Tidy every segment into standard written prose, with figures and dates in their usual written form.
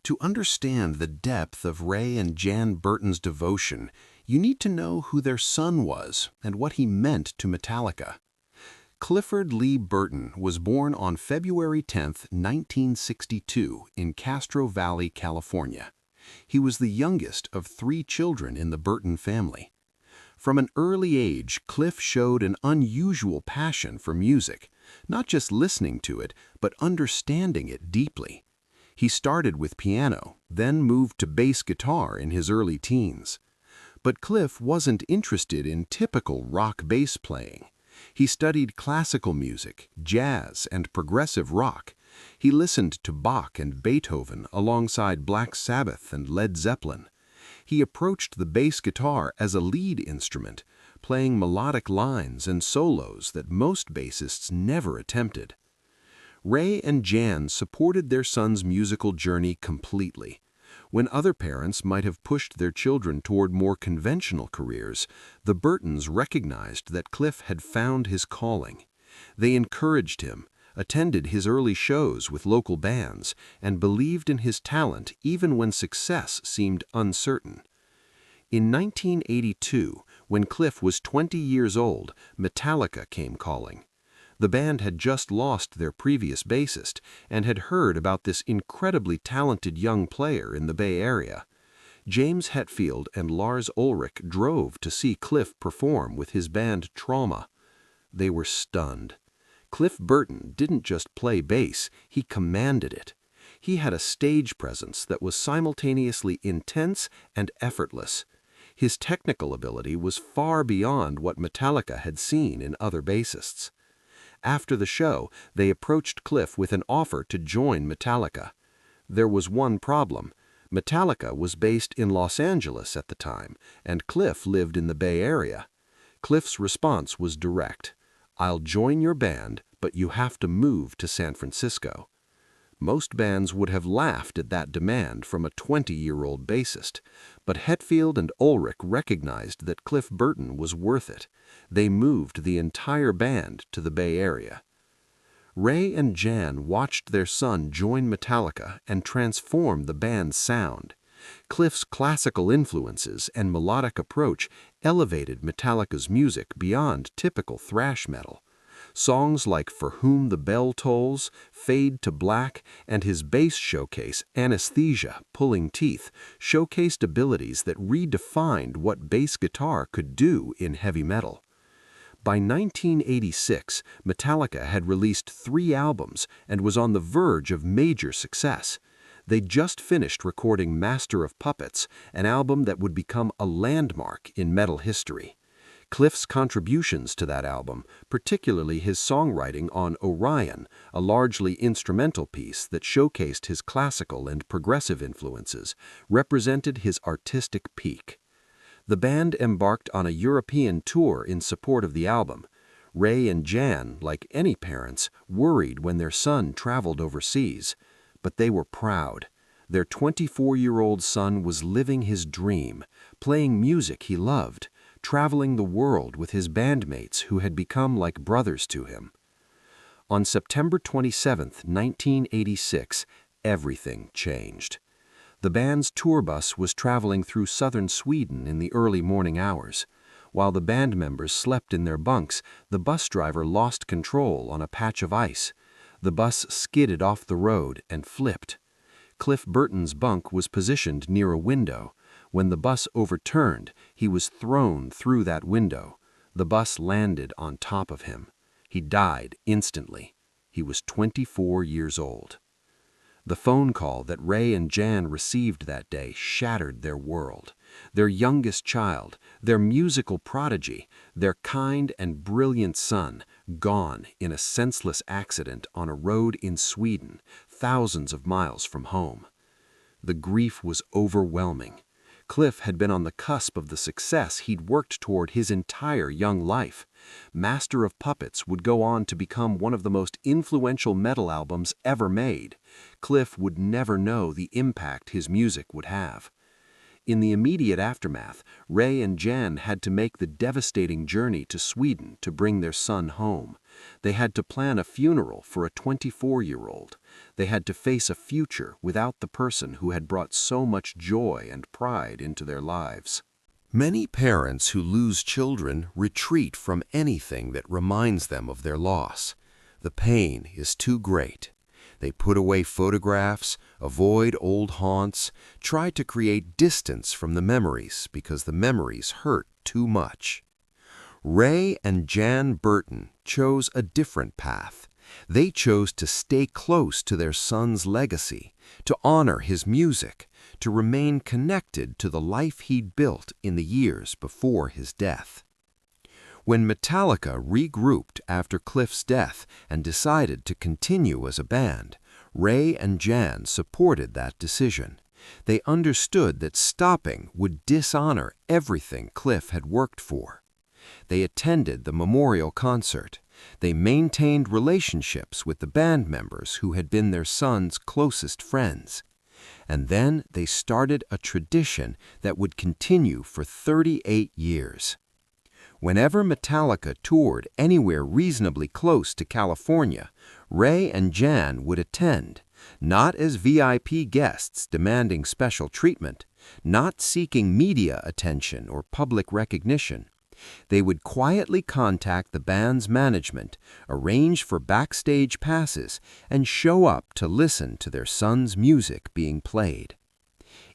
To understand the depth of Ray and Jan Burton's devotion, you need to know who their son was and what he meant to Metallica. Clifford Lee Burton was born on February 10, 1962, in Castro Valley, California. He was the youngest of 3 children in the Burton family. From an early age, Cliff showed an unusual passion for music, not just listening to it, but understanding it deeply. He started with piano, then moved to bass guitar in his early teens. But Cliff wasn't interested in typical rock bass playing. He studied classical music, jazz, and progressive rock. He listened to Bach and Beethoven alongside Black Sabbath and Led Zeppelin. He approached the bass guitar as a lead instrument, playing melodic lines and solos that most bassists never attempted. Ray and Jan supported their son's musical journey completely. When other parents might have pushed their children toward more conventional careers, the Burtons recognized that Cliff had found his calling. They encouraged him, attended his early shows with local bands, and believed in his talent even when success seemed uncertain. In 1982, when Cliff was 20 years old, Metallica came calling. The band had just lost their previous bassist and had heard about this incredibly talented young player in the Bay Area. James Hetfield and Lars Ulrich drove to see Cliff perform with his band Trauma. They were stunned. Cliff Burton didn't just play bass, he commanded it. He had a stage presence that was simultaneously intense and effortless. His technical ability was far beyond what Metallica had seen in other bassists. After the show, they approached Cliff with an offer to join Metallica. There was one problem. Metallica was based in Los Angeles at the time, and Cliff lived in the Bay Area. Cliff's response was direct. "I'll join your band, but you have to move to San Francisco." Most bands would have laughed at that demand from a 20-year-old bassist, but Hetfield and Ulrich recognized that Cliff Burton was worth it. They moved the entire band to the Bay Area. Ray and Jan watched their son join Metallica and transform the band's sound. Cliff's classical influences and melodic approach elevated Metallica's music beyond typical thrash metal. Songs like For Whom the Bell Tolls, Fade to Black, and his bass showcase, Anesthesia, Pulling Teeth, showcased abilities that redefined what bass guitar could do in heavy metal. By 1986, Metallica had released 3 albums and was on the verge of major success. They just finished recording Master of Puppets, an album that would become a landmark in metal history. Cliff's contributions to that album, particularly his songwriting on Orion, a largely instrumental piece that showcased his classical and progressive influences, represented his artistic peak. The band embarked on a European tour in support of the album. Ray and Jan, like any parents, worried when their son traveled overseas. But they were proud. Their 24-year-old son was living his dream, playing music he loved, traveling the world with his bandmates who had become like brothers to him. On September 27, 1986, everything changed. The band's tour bus was traveling through southern Sweden in the early morning hours. While the band members slept in their bunks, the bus driver lost control on a patch of ice. The bus skidded off the road and flipped. Cliff Burton's bunk was positioned near a window. When the bus overturned, he was thrown through that window. The bus landed on top of him. He died instantly. He was 24 years old. The phone call that Ray and Jan received that day shattered their world. Their youngest child, their musical prodigy, their kind and brilliant son, gone in a senseless accident on a road in Sweden, thousands of miles from home. The grief was overwhelming. Cliff had been on the cusp of the success he'd worked toward his entire young life. Master of Puppets would go on to become one of the most influential metal albums ever made. Cliff would never know the impact his music would have. In the immediate aftermath, Ray and Jan had to make the devastating journey to Sweden to bring their son home. They had to plan a funeral for a 24-year-old. They had to face a future without the person who had brought so much joy and pride into their lives. Many parents who lose children retreat from anything that reminds them of their loss. The pain is too great. They put away photographs, avoid old haunts, try to create distance from the memories because the memories hurt too much. Ray and Jan Burton chose a different path. They chose to stay close to their son's legacy, to honor his music, to remain connected to the life he'd built in the years before his death. When Metallica regrouped after Cliff's death and decided to continue as a band, Ray and Jan supported that decision. They understood that stopping would dishonor everything Cliff had worked for. They attended the memorial concert. They maintained relationships with the band members who had been their son's closest friends. And then they started a tradition that would continue for 38 years. Whenever Metallica toured anywhere reasonably close to California, Ray and Jan would attend, not as VIP guests demanding special treatment, not seeking media attention or public recognition. They would quietly contact the band's management, arrange for backstage passes, and show up to listen to their son's music being played.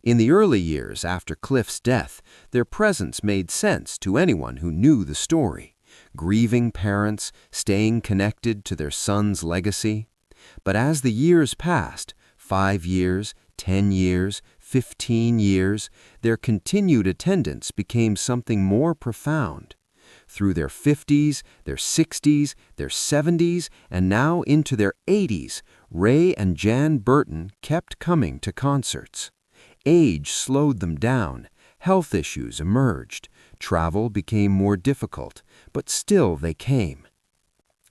In the early years after Cliff's death, their presence made sense to anyone who knew the story. Grieving parents, staying connected to their son's legacy. But as the years passed, 5 years, 10 years, 15 years, their continued attendance became something more profound. Through their 50s, their 60s, their 70s, and now into their 80s, Ray and Jan Burton kept coming to concerts. Age slowed them down, health issues emerged, travel became more difficult, but still they came.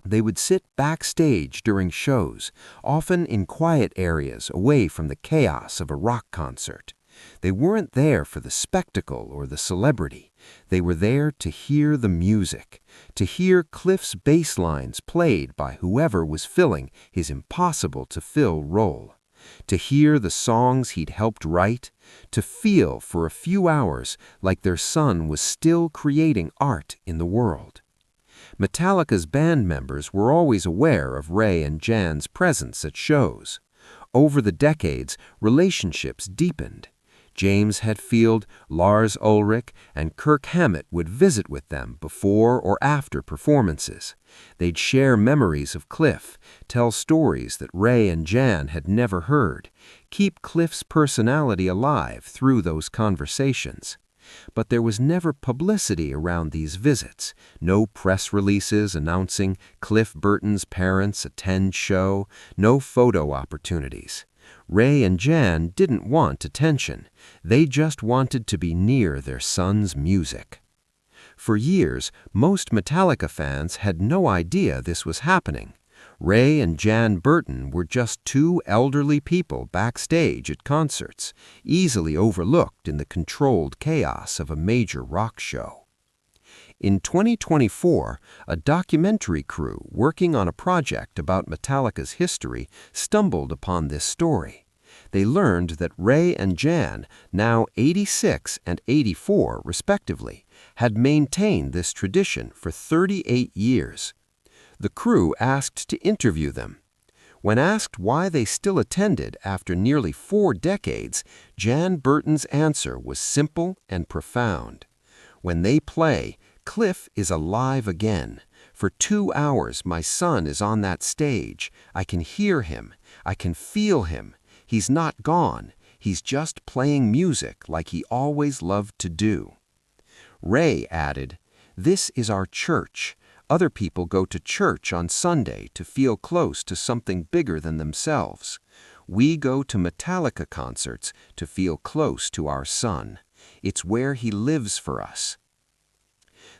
They would sit backstage during shows, often in quiet areas away from the chaos of a rock concert. They weren't there for the spectacle or the celebrity. They were there to hear the music, to hear Cliff's bass lines played by whoever was filling his impossible-to-fill role, to hear the songs he'd helped write, to feel for a few hours like their son was still creating art in the world. Metallica's band members were always aware of Ray and Jan's presence at shows. Over the decades, relationships deepened. James Hetfield, Lars Ulrich, and Kirk Hammett would visit with them before or after performances. They'd share memories of Cliff, tell stories that Ray and Jan had never heard, keep Cliff's personality alive through those conversations. But there was never publicity around these visits, no press releases announcing Cliff Burton's parents attend show, no photo opportunities. Ray and Jan didn't want attention. They just wanted to be near their son's music. For years, most Metallica fans had no idea this was happening. Ray and Jan Burton were just two elderly people backstage at concerts, easily overlooked in the controlled chaos of a major rock show. In 2024, a documentary crew working on a project about Metallica's history stumbled upon this story. They learned that Ray and Jan, now 86 and 84 respectively, had maintained this tradition for 38 years. The crew asked to interview them. When asked why they still attended after nearly 4 decades, Jan Burton's answer was simple and profound. When they play, Cliff is alive again. For 2 hours, my son is on that stage. I can hear him. I can feel him. He's not gone. He's just playing music like he always loved to do. Ray added, "This is our church. Other people go to church on Sunday to feel close to something bigger than themselves. We go to Metallica concerts to feel close to our son. It's where he lives for us."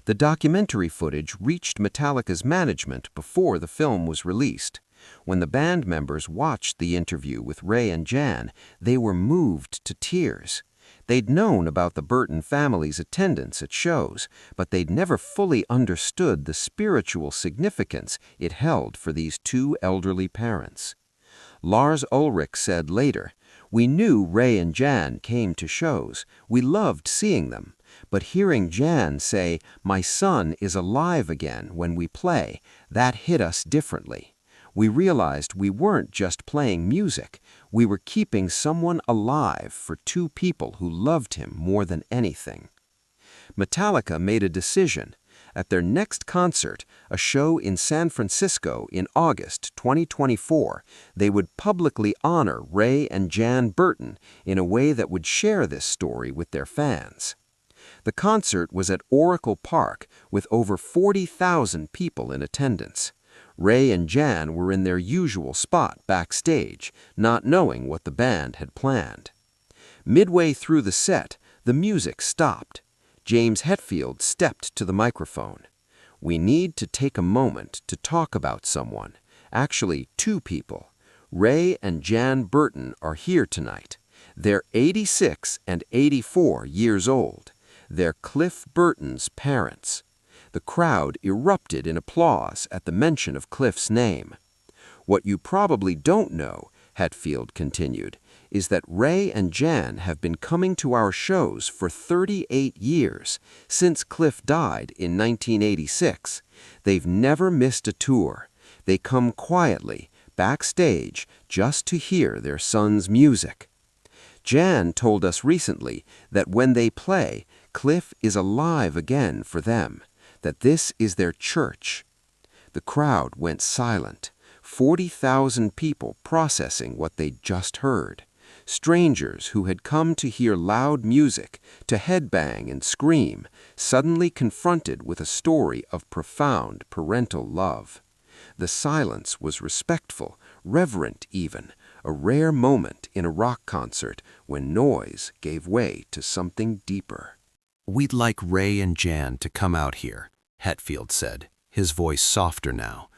The documentary footage reached Metallica's management before the film was released. When the band members watched the interview with Ray and Jan, they were moved to tears. They'd known about the Burton family's attendance at shows, but they'd never fully understood the spiritual significance it held for these two elderly parents. Lars Ulrich said later, "We knew Ray and Jan came to shows. We loved seeing them. But hearing Jan say, 'My son is alive again when we play,' that hit us differently. We realized we weren't just playing music. We were keeping someone alive for two people who loved him more than anything." Metallica made a decision. At their next concert, a show in San Francisco in August 2024, they would publicly honor Ray and Jan Burton in a way that would share this story with their fans. The concert was at Oracle Park with over 40,000 people in attendance. Ray and Jan were in their usual spot backstage, not knowing what the band had planned. Midway through the set, the music stopped. James Hetfield stepped to the microphone. "We need to take a moment to talk about someone. Actually, two people. Ray and Jan Burton are here tonight. They're 86 and 84 years old. They're Cliff Burton's parents." The crowd erupted in applause at the mention of Cliff's name. "What you probably don't know," Hetfield continued, "is that Ray and Jan have been coming to our shows for 38 years, since Cliff died in 1986. They've never missed a tour. They come quietly, backstage, just to hear their son's music. Jan told us recently that when they play, Cliff is alive again for them, that this is their church." The crowd went silent. 40,000 people processing what they'd just heard. Strangers who had come to hear loud music, to headbang and scream, suddenly confronted with a story of profound parental love. The silence was respectful, reverent even, a rare moment in a rock concert when noise gave way to something deeper. "We'd like Ray and Jan to come out here," Hetfield said, his voice softer now.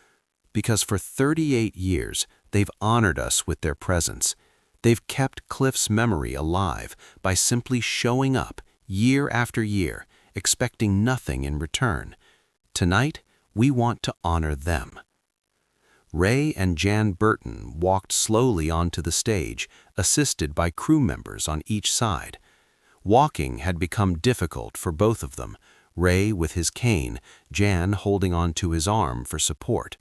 "Because for 38 years, they've honored us with their presence. They've kept Cliff's memory alive by simply showing up year after year, expecting nothing in return. Tonight, we want to honor them." Ray and Jan Burton walked slowly onto the stage, assisted by crew members on each side. Walking had become difficult for both of them, Ray with his cane, Jan holding onto his arm for support.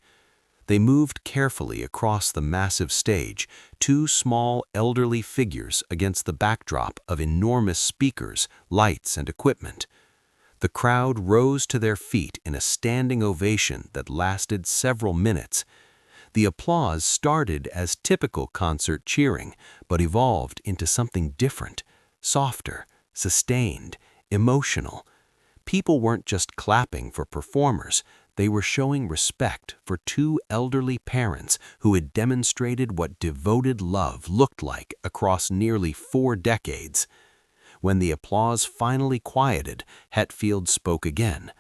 They moved carefully across the massive stage, two small elderly figures against the backdrop of enormous speakers, lights, and equipment. The crowd rose to their feet in a standing ovation that lasted several minutes. The applause started as typical concert cheering, but evolved into something different, softer, sustained, emotional. People weren't just clapping for performers, they were showing respect for two elderly parents who had demonstrated what devoted love looked like across nearly 4 decades. When the applause finally quieted, Hetfield spoke again.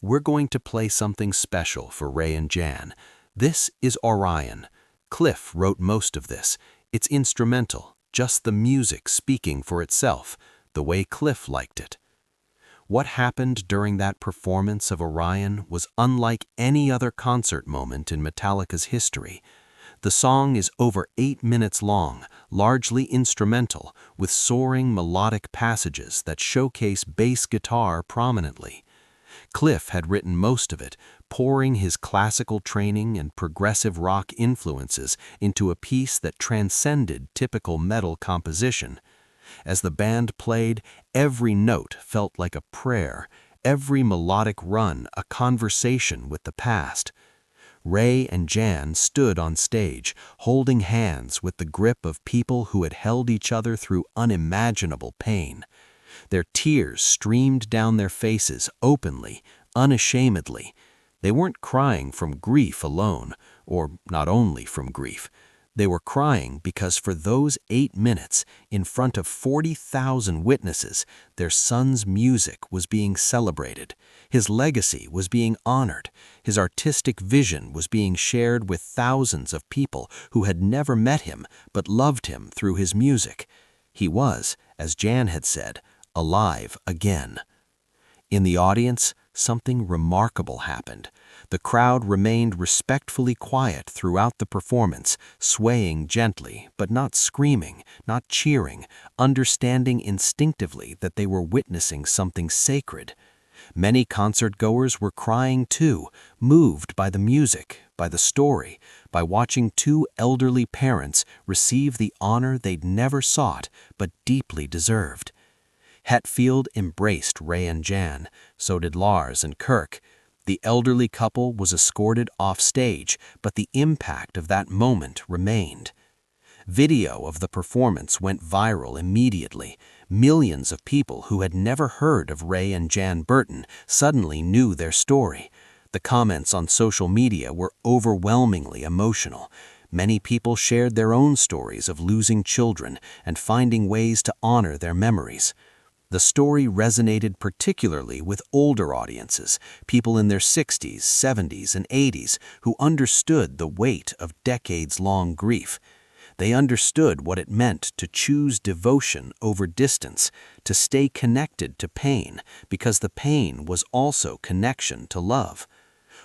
"We're going to play something special for Ray and Jan. This is Orion. Cliff wrote most of this. It's instrumental, just the music speaking for itself, the way Cliff liked it." What happened during that performance of Orion was unlike any other concert moment in Metallica's history. The song is over 8 minutes long, largely instrumental, with soaring melodic passages that showcase bass guitar prominently. Cliff had written most of it, pouring his classical training and progressive rock influences into a piece that transcended typical metal composition. As the band played, every note felt like a prayer, every melodic run a conversation with the past. Ray and Jan stood on stage, holding hands with the grip of people who had held each other through unimaginable pain. Their tears streamed down their faces openly, unashamedly. They weren't crying from grief alone, or not only from grief. They were crying because for those 8 minutes, in front of 40,000 witnesses, their son's music was being celebrated. His legacy was being honored. His artistic vision was being shared with thousands of people who had never met him but loved him through his music. He was, as Jan had said, alive again. In the audience, something remarkable happened. The crowd remained respectfully quiet throughout the performance, swaying gently, but not screaming, not cheering, understanding instinctively that they were witnessing something sacred. Many concert-goers were crying too, moved by the music, by the story, by watching two elderly parents receive the honor they'd never sought but deeply deserved. Hetfield embraced Ray and Jan, so did Lars and Kirk. The elderly couple was escorted off stage, but the impact of that moment remained. Video of the performance went viral immediately. Millions of people who had never heard of Ray and Jan Burton suddenly knew their story. The comments on social media were overwhelmingly emotional. Many people shared their own stories of losing children and finding ways to honor their memories. The story resonated particularly with older audiences, people in their 60s, 70s, and 80s who understood the weight of decades-long grief. They understood what it meant to choose devotion over distance, to stay connected to pain, because the pain was also connection to love.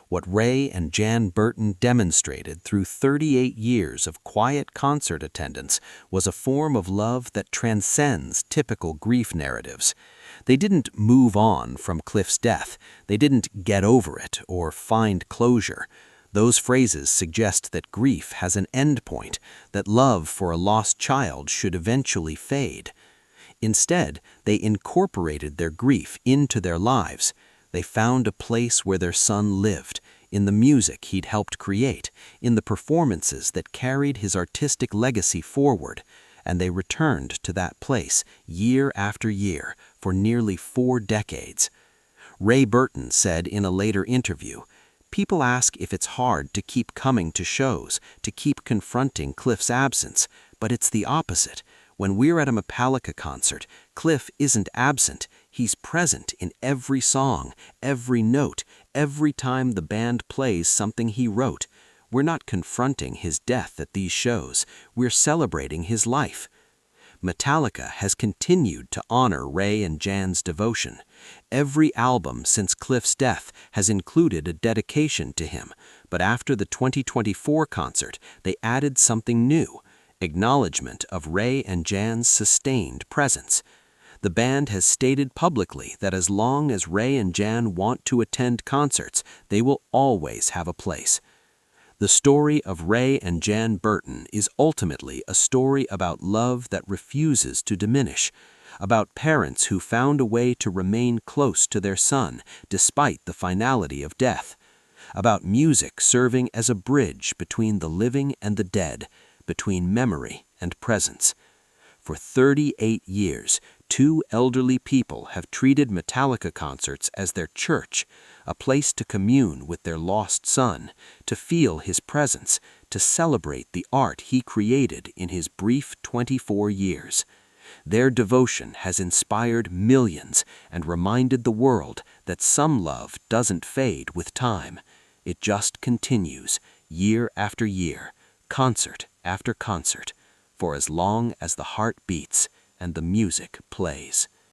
What Ray and Jan Burton demonstrated through 38 years of quiet concert attendance was a form of love that transcends typical grief narratives. They didn't move on from Cliff's death. They didn't get over it or find closure. Those phrases suggest that grief has an endpoint, that love for a lost child should eventually fade. Instead, they incorporated their grief into their lives. They found a place where their son lived, in the music he'd helped create, in the performances that carried his artistic legacy forward, and they returned to that place year after year for nearly 4 decades. Ray Burton said in a later interview, "People ask if it's hard to keep coming to shows, to keep confronting Cliff's absence, but it's the opposite. When we're at a Metallica concert, Cliff isn't absent. He's present in every song, every note, every time the band plays something he wrote. We're not confronting his death at these shows. We're celebrating his life." Metallica has continued to honor Ray and Jan's devotion. Every album since Cliff's death has included a dedication to him, but after the 2024 concert, they added something new: acknowledgement of Ray and Jan's sustained presence. The band has stated publicly that as long as Ray and Jan want to attend concerts, they will always have a place. The story of Ray and Jan Burton is ultimately a story about love that refuses to diminish, about parents who found a way to remain close to their son despite the finality of death, about music serving as a bridge between the living and the dead, between memory and presence. For 38 years, 2 elderly people have treated Metallica concerts as their church, a place to commune with their lost son, to feel his presence, to celebrate the art he created in his brief 24 years. Their devotion has inspired millions and reminded the world that some love doesn't fade with time. It just continues, year after year, concert after concert, for as long as the heart beats and the music plays.